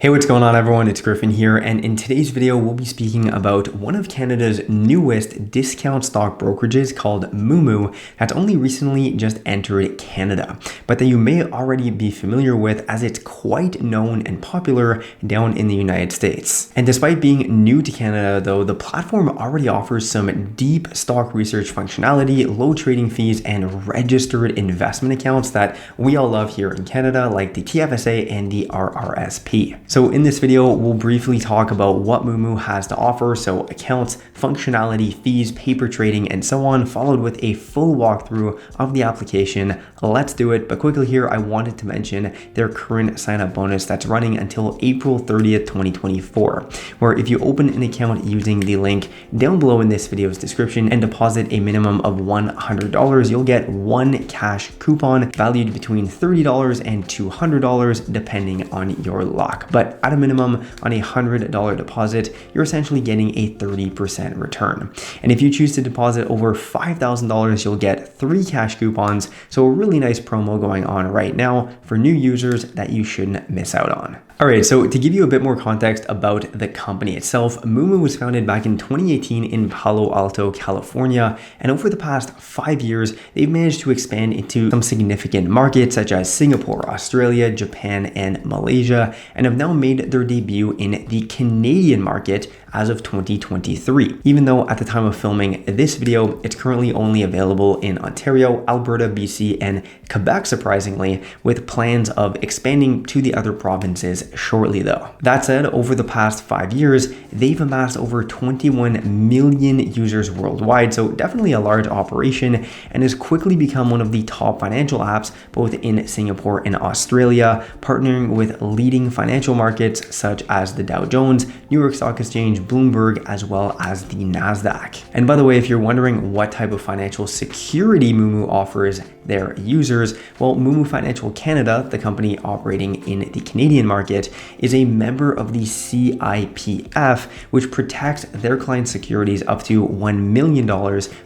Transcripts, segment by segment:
Hey, what's going on everyone? It's Griffin here, and in today's video, we'll be speaking about one of Canada's newest discount stock brokerages called Moomoo that's only recently just entered Canada, but that you may already be familiar with as it's quite known and popular down in the United States. And despite being new to Canada though, the platform already offers some deep stock research functionality, low trading fees, and registered investment accounts that we all love here in Canada, like the TFSA and the RRSP. So in this video, we'll briefly talk about what Moomoo has to offer, so accounts, functionality, fees, paper trading, and so on, followed with a full walkthrough of the application. Let's do it. But quickly here, I wanted to mention their current sign-up bonus that's running until April 30th, 2024, where if you open an account using the link down below in this video's description and deposit a minimum of $100, you'll get one cash coupon valued between $30 and $200 depending on your luck. But at a minimum, on a $100 deposit, you're essentially getting a 30% return. And if you choose to deposit over $5,000, you'll get 3 cash coupons. So a really nice promo going on right now for new users that you shouldn't miss out on. All right, so to give you a bit more context about the company itself, Moomoo was founded back in 2018 in Palo Alto, California, and over the past 5 years, they've managed to expand into some significant markets such as Singapore, Australia, Japan, and Malaysia, and have now made their debut in the Canadian market as of 2023. Even though at the time of filming this video, it's currently only available in Ontario, Alberta, BC, and Quebec, surprisingly, with plans of expanding to the other provinces shortly though. That said, over the past 5 years, they've amassed over 21 million users worldwide, so definitely a large operation, and has quickly become one of the top financial apps both in Singapore and Australia, partnering with leading financial markets such as the Dow Jones, New York Stock Exchange, Bloomberg, as well as the NASDAQ. And by the way, if you're wondering what type of financial security Moomoo offers their users, well, Moomoo Financial Canada, the company operating in the Canadian market, is a member of the CIPF, which protects their client securities up to $1 million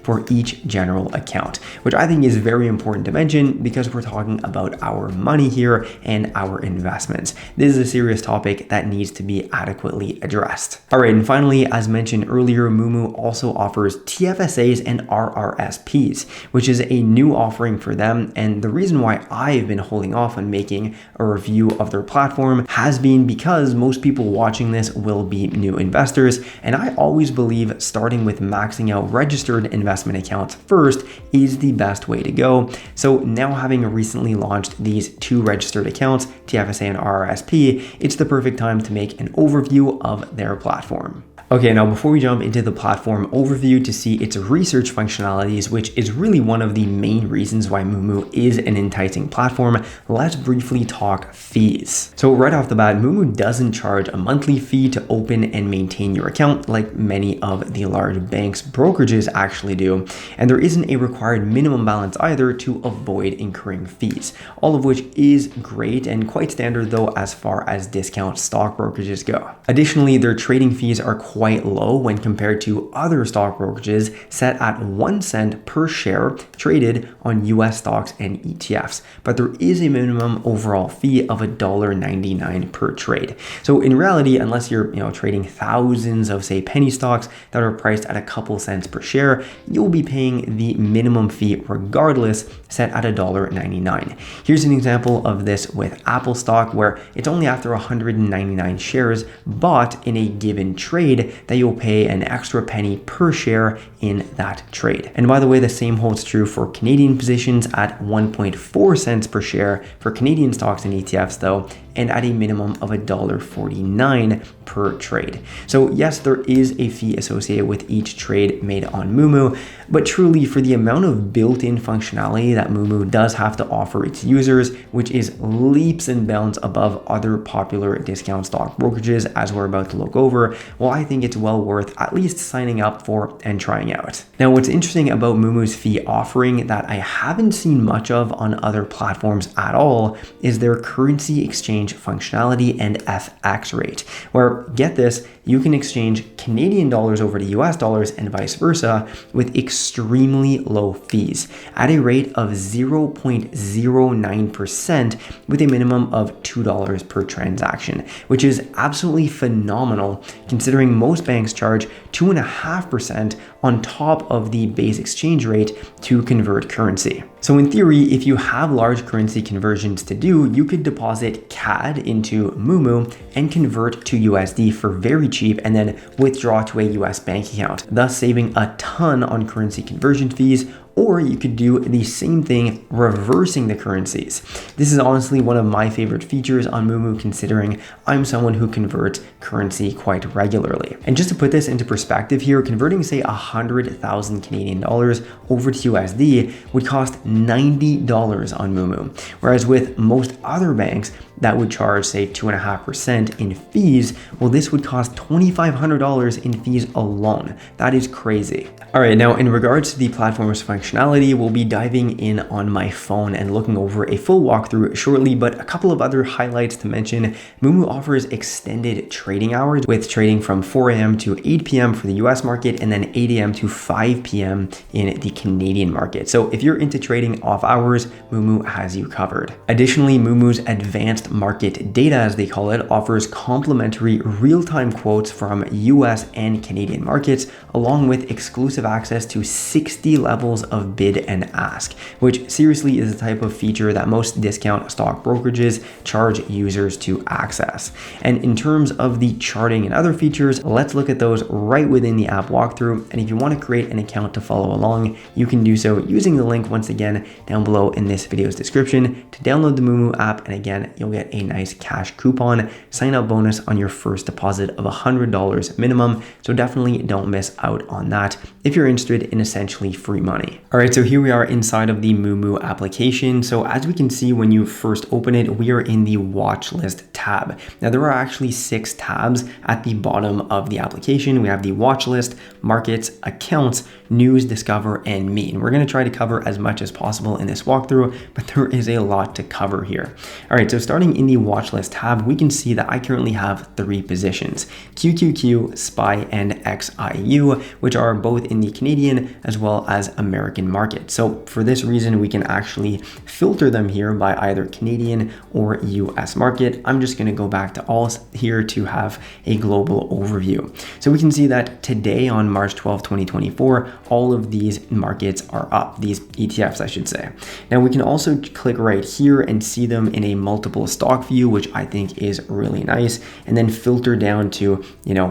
for each general account, which I think is very important to mention because we're talking about our money here and our investments. This is a serious topic that needs to be adequately addressed. All right, and finally, as mentioned earlier, Moomoo also offers TFSAs and RRSPs, which is a new offering for them. And the reason why I've been holding off on making a review of their platform has been because most people watching this will be new investors. And I always believe starting with maxing out registered investment accounts first is the best way to go. So now, having recently launched these 2 registered accounts, TFSA and RRSP, it's the perfect time to make an overview of their platform. Okay, now before we jump into the platform overview to see its research functionalities, which is really one of the main reasons why Moomoo is an enticing platform, let's briefly talk fees. So right off the bat, Moomoo doesn't charge a monthly fee to open and maintain your account like many of the large banks' brokerages actually do, and there isn't a required minimum balance either to avoid incurring fees, all of which is great and quite standard though as far as discount stock brokerages go. Additionally, their trading fees are quite low when compared to other stock brokerages, set at 1 cent per share traded on US stocks and ETFs. But there is a minimum overall fee of $1.99 per trade. So in reality, unless you're trading thousands of say penny stocks that are priced at a couple cents per share, you'll be paying the minimum fee regardless, set at $1.99. Here's an example of this with Apple stock, where it's only after 199 shares bought in a given trade that you'll pay an extra penny per share in that trade. And by the way, the same holds true for Canadian positions at 1.4 cents per share for Canadian stocks and ETFs though, and at a minimum of $1.49 per trade. So yes, there is a fee associated with each trade made on Moomoo, but truly for the amount of built-in functionality that Moomoo does have to offer its users, which is leaps and bounds above other popular discount stock brokerages as we're about to look over, well, I think it's well worth at least signing up for and trying out. Now, what's interesting about Moomoo's fee offering that I haven't haven't seen much of on other platforms at all is their currency exchange functionality and FX rate, where, get this, you can exchange Canadian dollars over to US dollars and vice versa with extremely low fees at a rate of 0.09% with a minimum of $2 per transaction, which is absolutely phenomenal considering most banks charge 2.5% on top of the base exchange rate to convert currency. So in theory, if you have large currency conversions to do, you could deposit CAD into Moomoo and convert to USD for very cheap and then withdraw to a US bank account, thus saving a ton on currency conversion fees. Or you could do the same thing reversing the currencies. This is honestly one of my favorite features on Moomoo, considering I'm someone who converts currency quite regularly. And just to put this into perspective here, converting say 100,000 Canadian dollars over to USD would cost $90 on Moomoo. Whereas with most other banks that would charge say 2.5% in fees, well, this would cost $2,500 in fees alone. That is crazy. All right, now in regards to the platform's functionality, we'll be diving in on my phone and looking over a full walkthrough shortly, but a couple of other highlights to mention. Moomoo offers extended trading hours with trading from 4 a.m. to 8 p.m. for the US market and then 8 a.m. to 5 p.m. in the Canadian market. So if you're into trading off hours, Moomoo has you covered. Additionally, Moomoo's advanced market data, as they call it, offers complimentary real-time quotes from US and Canadian markets, along with exclusive access to 60 levels of bid and ask, which seriously is the type of feature that most discount stock brokerages charge users to access. And in terms of the charting and other features, let's look at those right within the app walkthrough. And if you want to create an account to follow along, you can do so using the link once again down below in this video's description to download the Moomoo app. And again, you'll get a nice cash coupon sign up bonus on your first deposit of $100 minimum. So definitely don't miss out on that if you're interested in essentially free money. All right, so here we are inside of the Moomoo application. So as we can see, when you first open it, we are in the watch list tab. Now there are actually 6 tabs at the bottom of the application. We have the watch list, markets, accounts, news, discover, and me. And we're going to try to cover as much as possible in this walkthrough, but there is a lot to cover here. All right, so starting in the watch list tab, we can see that I currently have 3 positions: QQQ, SPY, and XIU, which are both in the Canadian as well as American market. So for this reason, we can actually filter them here by either Canadian or US market. I'm just going to go back to all here to have a global overview. So we can see that today on March 12, 2024, all of these markets are up, these ETFs, I should say. Now we can also click right here and see them in a multiple stock view, which I think is really nice, and then filter down to,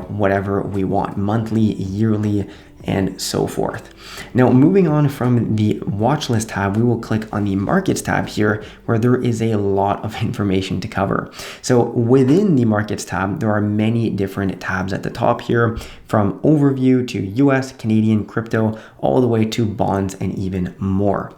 whatever we want, monthly, yearly, and so forth. Now, moving on from the watch list tab, we will click on the markets tab here, where there is a lot of information to cover. So within the markets tab, there are many different tabs at the top here, from overview to US, Canadian, crypto, all the way to bonds and even more.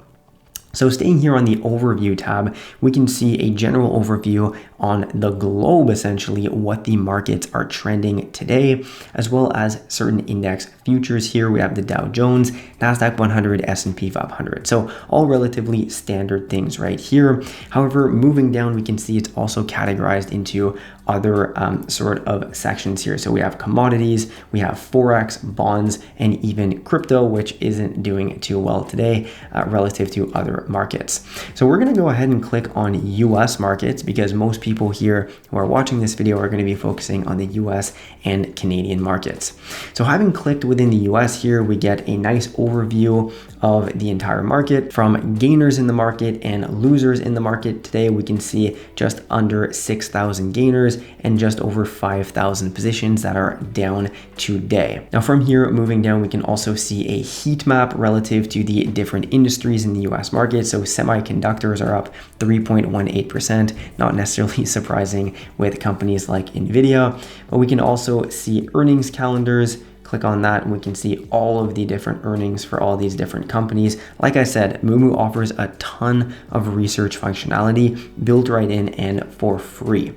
So staying here on the overview tab, we can see a general overview on the globe, essentially what the markets are trending today, as well as certain index futures here. We have the Dow Jones, NASDAQ 100, S&P 500. So all relatively standard things right here. However, moving down, we can see it's also categorized into other sort of sections here. So we have commodities, we have Forex, bonds, and even crypto, which isn't doing too well today relative to other markets. So we're going to go ahead and click on US markets, because most people here who are watching this video are going to be focusing on the US and Canadian markets. So having clicked within the US here, we get a nice overview of the entire market, from gainers in the market and losers in the market. Today we can see just under 6,000 gainers and just over 5,000 positions that are down today. Now from here, moving down, we can also see a heat map relative to the different industries in the US market. So semiconductors are up 3.18%, not necessarily surprising with companies like Nvidia, but we can also see earnings calendars. Click on that and we can see all of the different earnings for all these different companies. Like I said, Moomoo offers a ton of research functionality built right in and for free.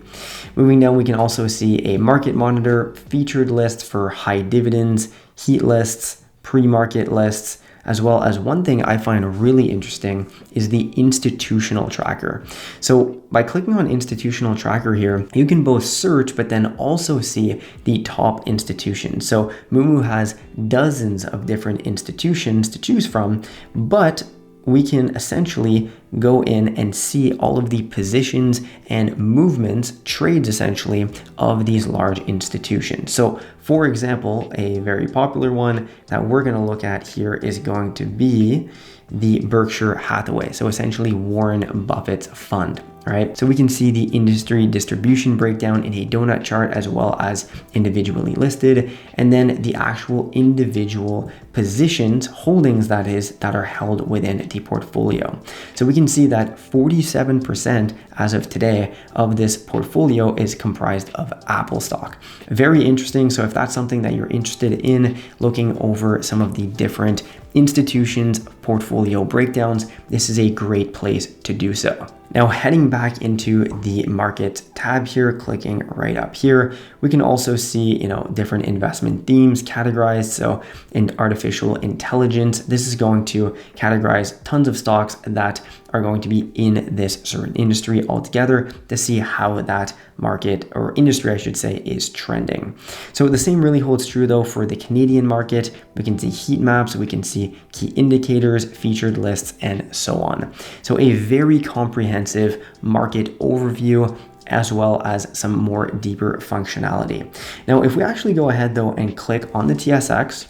Moving down, we can also see a market monitor, featured lists for high dividends, heat lists, pre-market lists, as well as one thing I find really interesting is the institutional tracker. So by clicking on institutional tracker here, you can both search, but then also see the top institutions. So Moomoo has dozens of different institutions to choose from, but we can essentially go in and see all of the positions and movements, trades essentially, of these large institutions. So for example, a very popular one that we're going to look at here is going to be the Berkshire Hathaway. So essentially Warren Buffett's fund, right? So we can see the industry distribution breakdown in a donut chart as well as individually listed, and then the actual individual positions, holdings that is, that are held within the portfolio. So we can see that 47% as of today of this portfolio is comprised of Apple stock. Very interesting. So if that's something that you're interested in, looking over some of the different institutions portfolio breakdowns, this is a great place to do so. Now heading back into the market tab here, clicking right up here, we can also see, different investment themes categorized. So in artificial intelligence, this is going to categorize tons of stocks that are going to be in this certain industry altogether to see how that market, or industry I should say, is trending. So the same really holds true though for the Canadian market. We can see heat maps, we can see key indicators, featured lists, and so on. So a very comprehensive market overview, as well as some more deeper functionality. Now, if we actually go ahead though and click on the TSX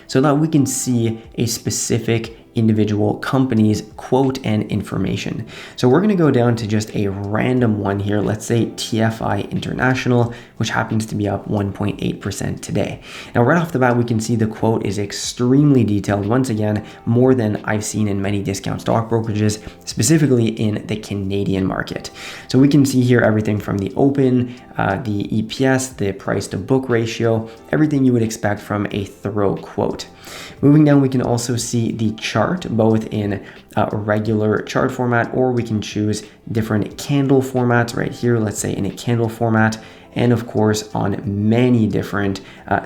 so that we can see a specific individual company's quote and information. So we're going to go down to just a random one here. Let's say TFI International, which happens to be up 1.8% today. Now, right off the bat, we can see the quote is extremely detailed. Once again, more than I've seen in many discount stock brokerages, specifically in the Canadian market. So we can see here everything from the open, the EPS, the price to book ratio, everything you would expect from a thorough quote. Moving down, we can also see the chart, both in a regular chart format, or we can choose different candle formats right here. Let's say in a candle format, and of course on many different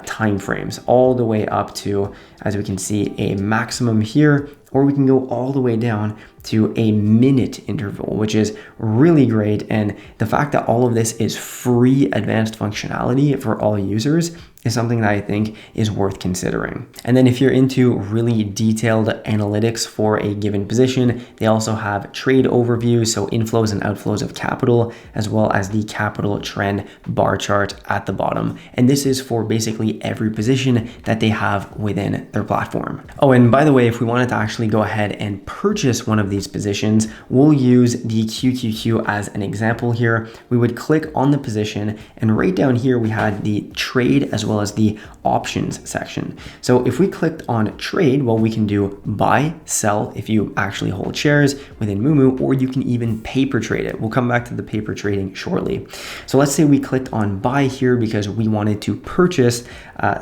time frames, all the way up to, as we can see, a maximum here, or we can go all the way down to a minute interval, which is really great. And the fact that all of this is free advanced functionality for all users is something that I think is worth considering. And then if you're into really detailed analytics for a given position, they also have trade overviews, so inflows and outflows of capital, as well as the capital trend bar chart at the bottom. And this is for basically every position that they have within their platform. Oh, and by the way, if we wanted to actually go ahead and purchase one of these positions, we'll use the QQQ as an example here. We would click on the position, and right down here we had the trade as well as the options section. So if we clicked on trade, well, we can do buy, sell if you actually hold shares within Moomoo, or you can even paper trade it. We'll come back to the paper trading shortly. So let's say we clicked on buy here because we wanted to purchase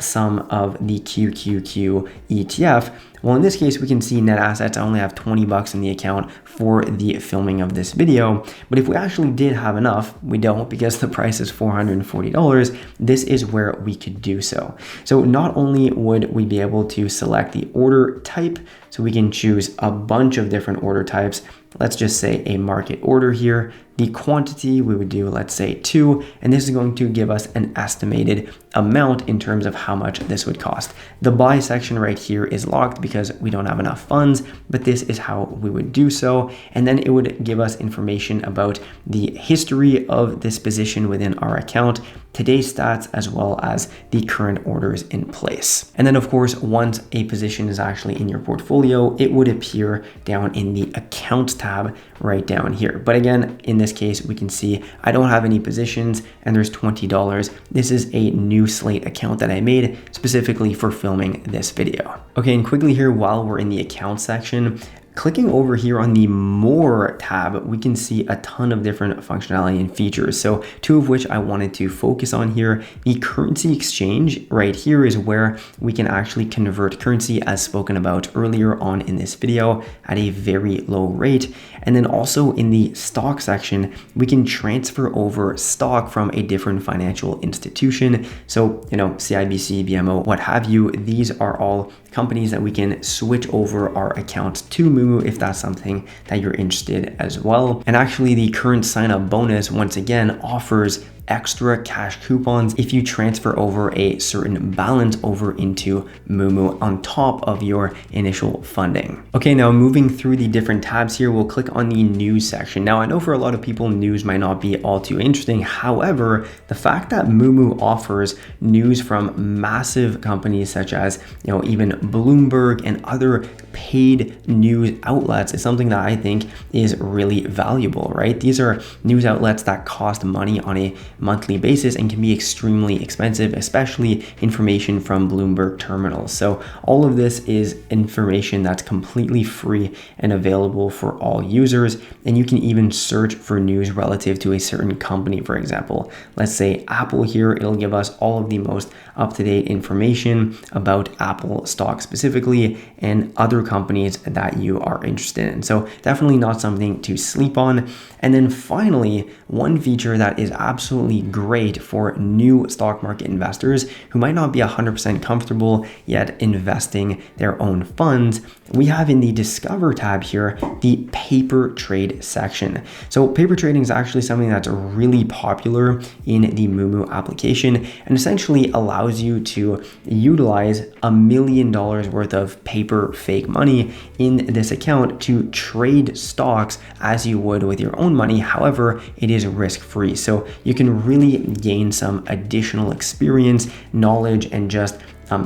some of the QQQ ETF. Well, in this case, we can see net assets. I only have 20 bucks in the account for the filming of this video. But if we actually did have enough, we don't, because the price is $440. This is where we could do so. So not only would we be able to select the order type, so we can choose a bunch of different order types. Let's just say a market order here. The quantity we would do, let's say 2, and this is going to give us an estimated amount in terms of how much this would cost. The buy section right here is locked because we don't have enough funds, but this is how we would do so. And then it would give us information about the history of this position within our account, today's stats, as well as the current orders in place. And then of course, once a position is actually in your portfolio, it would appear down in the accounts tab right down here. But again, in this case, we can see I don't have any positions and there's $20. This is a new Slate account that I made specifically for filming this video. Okay, and quickly here, while we're in the account section, Clicking over here on the More tab, we can see a ton of different functionality and features. So two of which I wanted to focus on here. The currency exchange right here is where we can actually convert currency, as spoken about earlier on in this video, at a very low rate. And then also in the stock section, we can transfer over stock from a different financial institution. So, CIBC, BMO, what have you, these are all companies that we can switch over our accounts to Moomoo if that's something that you're interested as well. And actually the current sign up bonus once again offers extra cash coupons if you transfer over a certain balance over into Moomoo on top of your initial funding. Okay, now moving through the different tabs here, we'll click on the news section. Now I know for a lot of people, news might not be all too interesting. However, the fact that Moomoo offers news from massive companies such as, even Bloomberg and other paid news outlets is something that I think is really valuable, right? These are news outlets that cost money on a monthly basis and can be extremely expensive, especially information from Bloomberg terminals. So all of this is information that's completely free and available for all users. And you can even search for news relative to a certain company. For example, let's say Apple here, it'll give us all of the most up-to-date information about Apple stock specifically and other companies that you are interested in. So definitely not something to sleep on. And then finally, one feature that is absolutely great for new stock market investors who might not be 100% comfortable yet investing their own funds, we have in the Discover tab here, the paper trade section. So paper trading is actually something that's really popular in the Moomoo application and essentially allows you to utilize $1 million worth of paper fake money in this account to trade stocks as you would with your own money. However, it is risk-free. So you can really gain some additional experience, knowledge, and just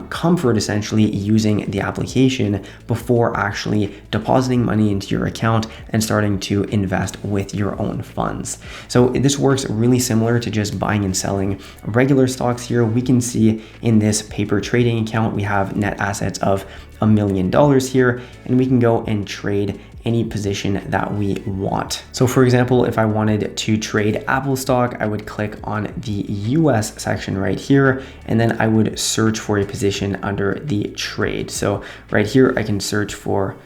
comfort essentially using the application before actually depositing money into your account and starting to invest with your own funds. So this works really similar to just buying and selling regular stocks here. We can see in this paper trading account, we have net assets of $1 million here, and we can go and trade any position that we want. So for example, if I wanted to trade Apple stock, I would click on the US section right here, and then I would search for a position under the trade. So right here, I can search for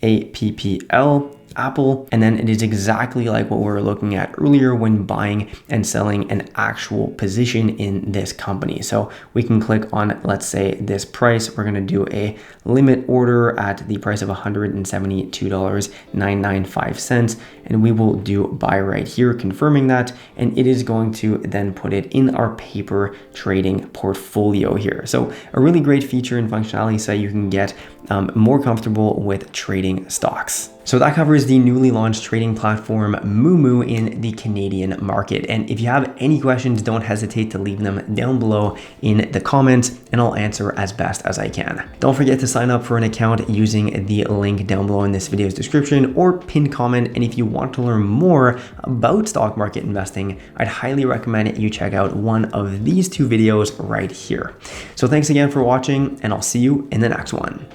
APPL, Apple, and then it is exactly like what we were looking at earlier when buying and selling an actual position in this company. So we can click on, let's say, this price. We're going to do a limit order at the price of $172.995, and we will do buy right here, confirming that, and it is going to then put it in our paper trading portfolio here. So a really great feature and functionality so you can get more comfortable with trading stocks. So that covers the newly launched trading platform Moomoo in the Canadian market. And if you have any questions, don't hesitate to leave them down below in the comments and I'll answer as best as I can. Don't forget to sign up for an account using the link down below in this video's description or pinned comment. And if you want to learn more about stock market investing, I'd highly recommend you check out one of these two videos right here. So thanks again for watching, and I'll see you in the next one.